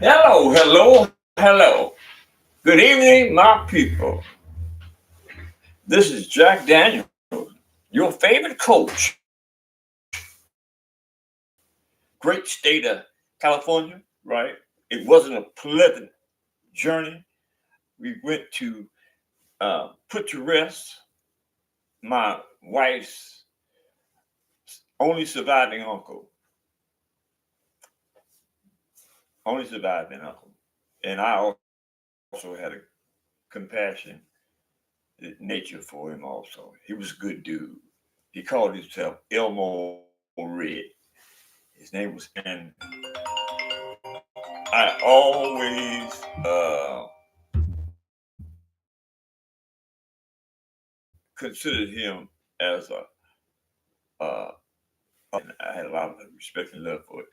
Hello, hello, hello. Good evening, my people. This is Jack Daniels, your favorite coach. Great state of California, right? It wasn't a pleasant journey. We went to put to rest my wife's only surviving uncle, only surviving uncle. And I also had a compassion nature for him also. He was a good dude. He called himself Elmo Red. His name was, and I always considered him as a and I had a lot of respect and love for it.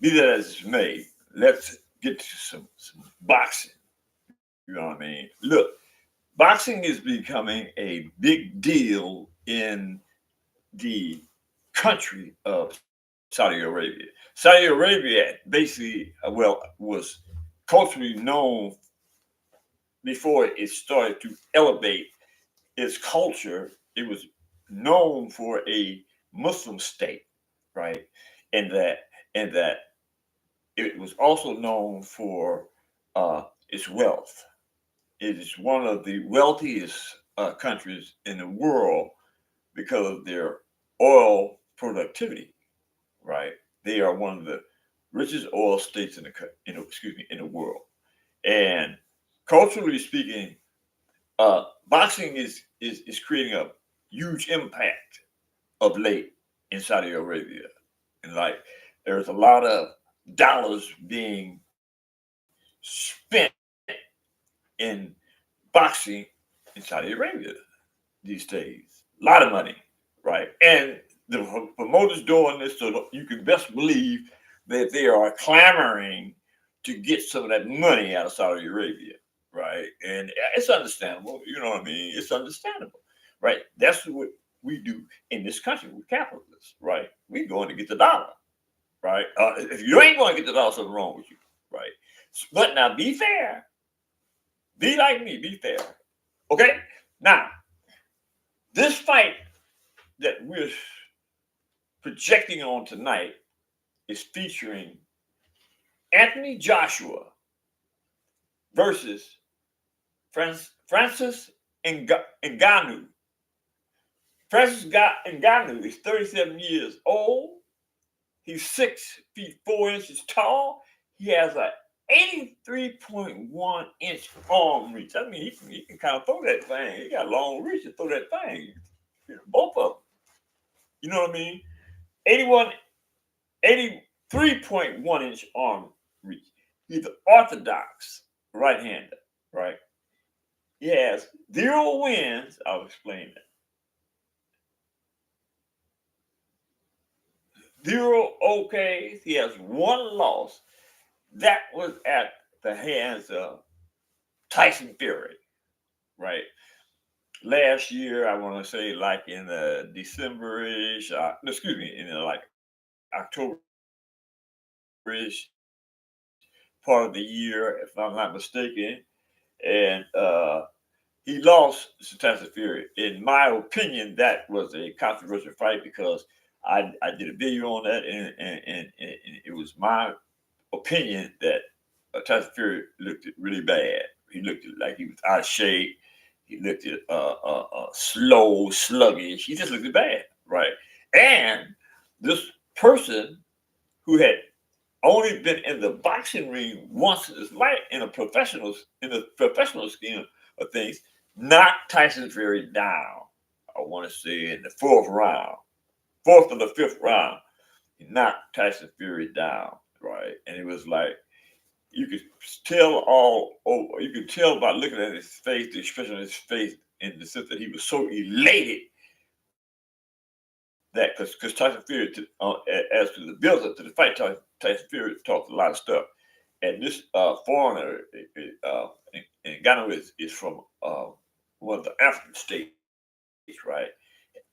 Be that as it may, let's get to some boxing. You know what I mean? Look, boxing is becoming a big deal in the country of Saudi Arabia. Saudi Arabia basically, was culturally known before it started to elevate its culture. It was known for a Muslim state, right? And that it was also known for its wealth. It is one of the wealthiest countries in the world because of their oil productivity, right? They are one of the richest oil states in the world. And culturally speaking, boxing is creating a huge impact of late in Saudi Arabia, and like there's a lot of dollars being spent in boxing in Saudi Arabia these days. A lot of money, right? And the promoters doing this so you can best believe that they are clamoring to get some of that money out of Saudi Arabia, right? And it's understandable. You know what I mean? It's understandable, right? That's what we do in this country. We're capitalists, right? We're going to get the dollar, right? If you ain't going to get the dollar, something wrong with you, right? But now be fair. Be like me. Be fair. Okay? Now, this fight that we're projecting on tonight is featuring Anthony Joshua versus Francis Ngannou. Francis Ngannou is 37 years old. He's 6 feet 4 inches tall. He has a 83.1-inch arm reach. I mean, he can kind of throw that thing. He got long reach to throw that thing. Both of them. You know what I mean? 81, 83.1-inch arm reach. He's an orthodox right-hander, right? He has 0 wins. I'll explain that. 0 OKs. He has one loss. That was at the hands of Tyson Fury, right? Last year, I want to say, like in the December-ish, excuse me, in like October-ish part of the year, if I'm not mistaken, and he lost to Tyson Fury. In my opinion, that was a controversial fight because I did a video on that, and it was my opinion that Tyson Fury looked really bad. He looked like he was out of shape. He looked at slow, sluggish. He just looked bad, right? And this person who had only been in the boxing ring once in his life in the professional scheme of things, knocked Tyson Fury down. I want to say in the fourth or the fifth round, he knocked Tyson Fury down, right? And it was like you could tell all over. You could tell by looking at his face, the expression on his face, in the sense that he was so elated that because Tyson Fury, as to the build up to the fight, Tyson Fury talked a lot of stuff, and this foreigner, and Ghana is from one of the African states, right?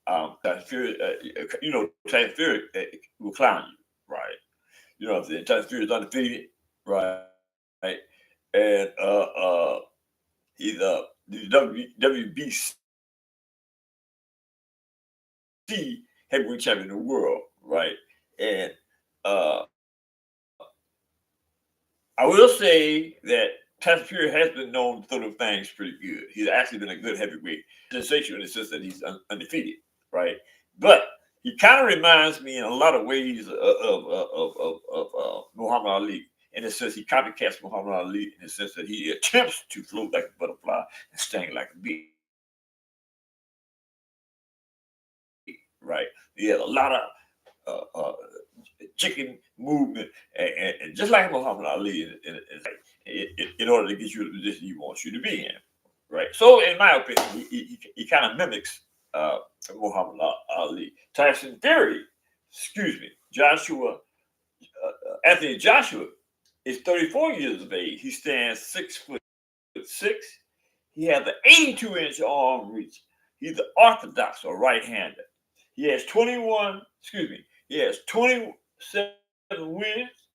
Tyson Fury, Tyson Fury will clown you, right? You know what I'm saying? Tyson Fury is undefeated. right? And he's the WBC heavyweight champion of the world, right? And uh, I will say that Tyson Fury has been known to throw the things pretty good. He's actually been a good heavyweight. Sensational in the sense that he's undefeated, right? But he kind of reminds me in a lot of ways of Muhammad Ali. In the sense he copycats Muhammad Ali in the sense that he attempts to float like a butterfly and sting like a bee, right? He has a lot of chicken movement, and just like Muhammad Ali, in order to get you the position he wants you to be in, right? So, in my opinion, he kind of mimics uh, Muhammad Ali. Tyson Fury, excuse me, Anthony Joshua is 34 years of age. He stands 6'6". He has an 82-inch arm reach. He's the orthodox or right-hander. He has 21, excuse me, he has 27 wins,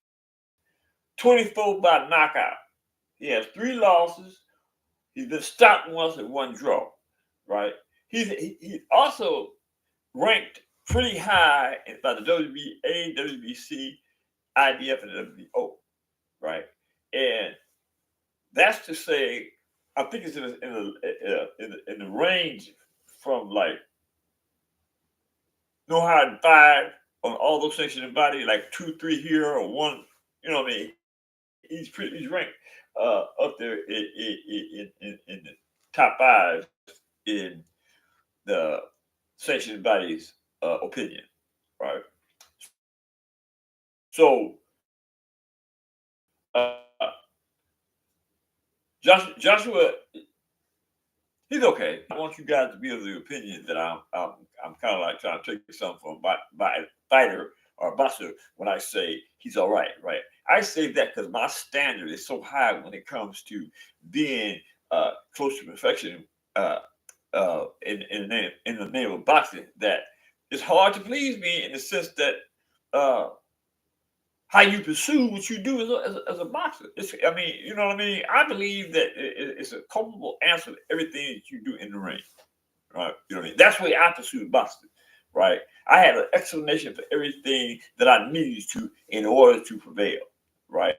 24 by knockout. He has 3 losses. He's been stopped once and 1 draw, right? He's also ranked pretty high by the WBA, WBC, IBF, and WBO, right? And that's to say, I think it's in the range from like no higher than 5 on all those sections of the body, like 2, 3 here or 1. You know what I mean? He's ranked up there in the top 5 in the sanctioned body's opinion, right? So uh, Joshua, he's okay. I want you guys to be of the opinion that I'm kind of like trying to take something from by a fighter or a boxer when I say he's all right, right? I say that because my standard is so high when it comes to being close to perfection uh, in the name of boxing that it's hard to please me in the sense that uh, how you pursue what you do as a boxer. I mean, you know what I mean? I believe that it's a culpable answer to everything that you do in the ring, right? You know what I mean? That's the way I pursue boxing, right? I had an explanation for everything that I needed to in order to prevail, right?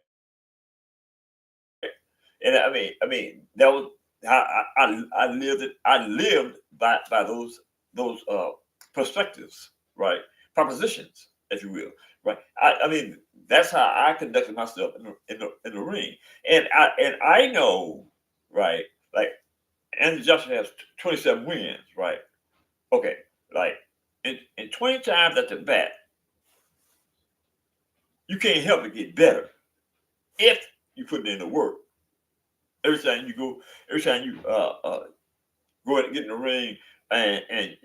And I mean that was I lived it. I lived by those perspectives, right? Propositions, if you will, right? I mean that's how I conducted myself in the ring, and I know, right? Like Anthony Joshua has 27 wins, right? Okay, like in 20 times at the bat, you can't help but get better if you put in the work. Every time you go, every time you go ahead and get in the ring and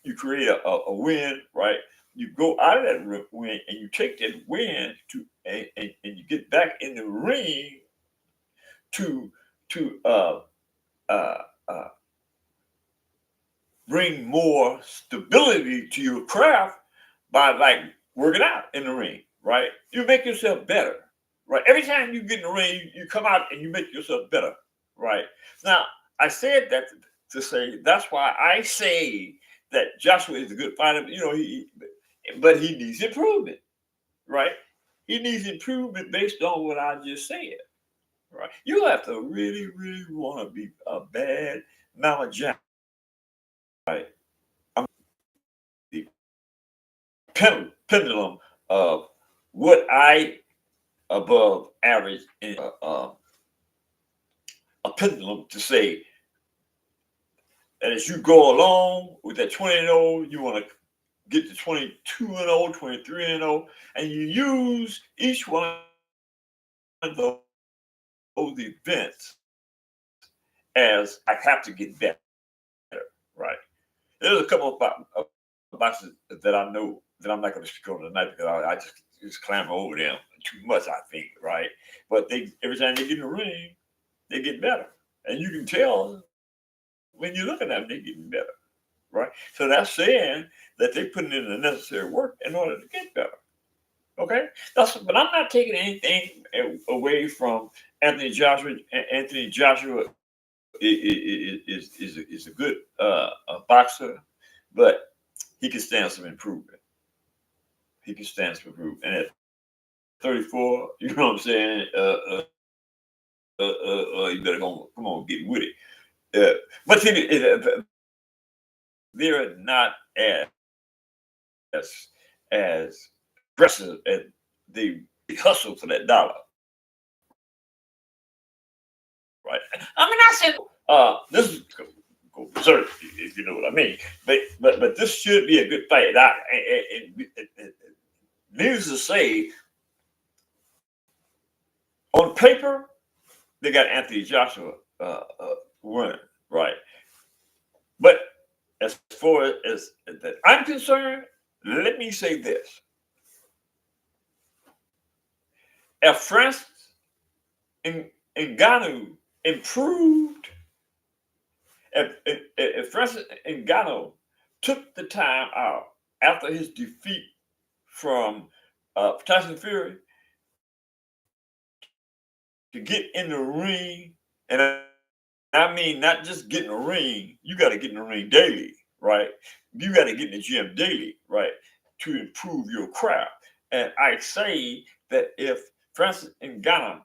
you create a win, right? You go out of that win and you take that win to and you get back in the ring to to uh, uh, bring more stability to your craft by like working out in the ring, right? You make yourself better, right? Every time you get in the ring, you come out and you make yourself better, right? Now, I said that to say that's why I say that Joshua is a good fighter. You know, but he needs improvement, right? He needs improvement based on what I just said, right? You have to really, really want to be a bad Mama Jack, right? I'm the pendulum of what I above average in a pendulum to say that as you go along with that 20-0, you want to get to 22-0, 23-0, and you use each one of those events as I have to get better, right? There's a couple of boxes that I know that I'm not going to speak on tonight because I just clamor over them too much, I think, right? But they every time they get in the ring, they get better. And you can tell when you're looking at them, they're getting better, right? So that's saying that they're putting in the necessary work in order to get better, Okay, but I'm not taking anything away from Anthony Joshua. Anthony Joshua is a good a boxer, but he can stand some improvement. He can stand some improvement. And at 34, you know what I'm saying? You better come on, get with it. But they're not as aggressive as they hustle for that dollar, right? I mean, I said, this is go berserk, if you know what I mean. But this should be a good fight. Needless to say, on paper, they got Anthony Joshua winning, right? But as far as that I'm concerned, let me say this: if Francis and GANNOU improved, if Francis Ngannou took the time out after his defeat from Tyson Fury to get in the ring, and I mean not just get in the ring, you got to get in the ring daily, right? You got to get in the gym daily, right, to improve your craft. And I say that if Francis Ngannou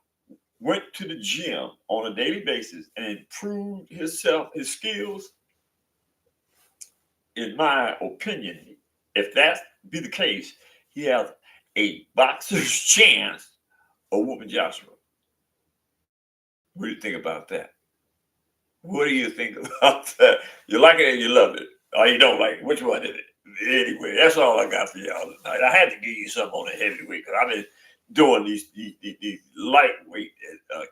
went to the gym on a daily basis and improved himself, his skills, in my opinion, if that be the case, he has a boxer's chance of whooping Joshua. What do you think about that? What do you think about that? You like it or you love it? Or you don't like it? Which one is it? Anyway, that's all I got for y'all tonight. I had to give you something on the heavyweight because I've been doing these lightweight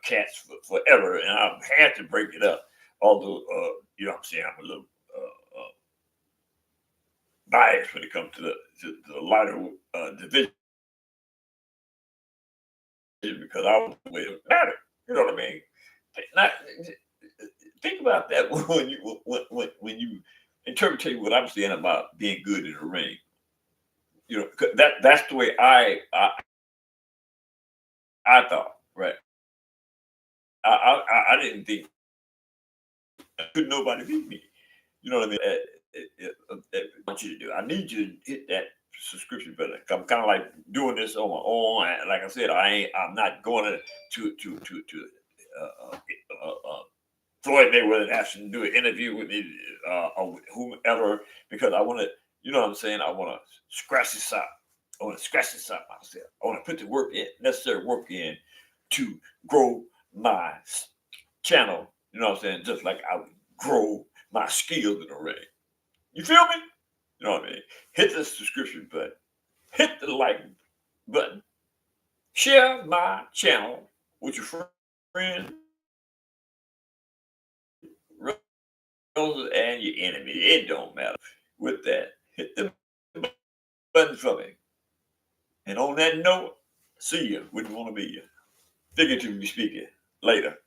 cats forever, and I've had to break it up. Although, you know what I'm saying, I'm a little biased when it comes to the lighter division because I want the way it matter. You know what I mean? Not, think about that when you interpret what I'm saying about being good in the ring. You know, that's the way I thought. Right? I didn't think could nobody beat me. You know what I mean? I want you to do. I need you to hit that subscription button. I'm kind of like doing this on my own. And like I said, I'm not going to Floyd Mayweather has to do an interview with me or whomever because I want to. You know what I'm saying? I want to scratch this out. I want to scratch this out myself. I want to put the necessary work in to grow my channel. You know what I'm saying? Just like I would grow my skills in the ring. You feel me? You know what I mean? Hit the subscription button. Hit the like button. Share my channel with your friends, relatives, and your enemy. It don't matter. With that, hit the button for me. And on that note, see you. Wouldn't want to be you. Figuratively speaking. Later.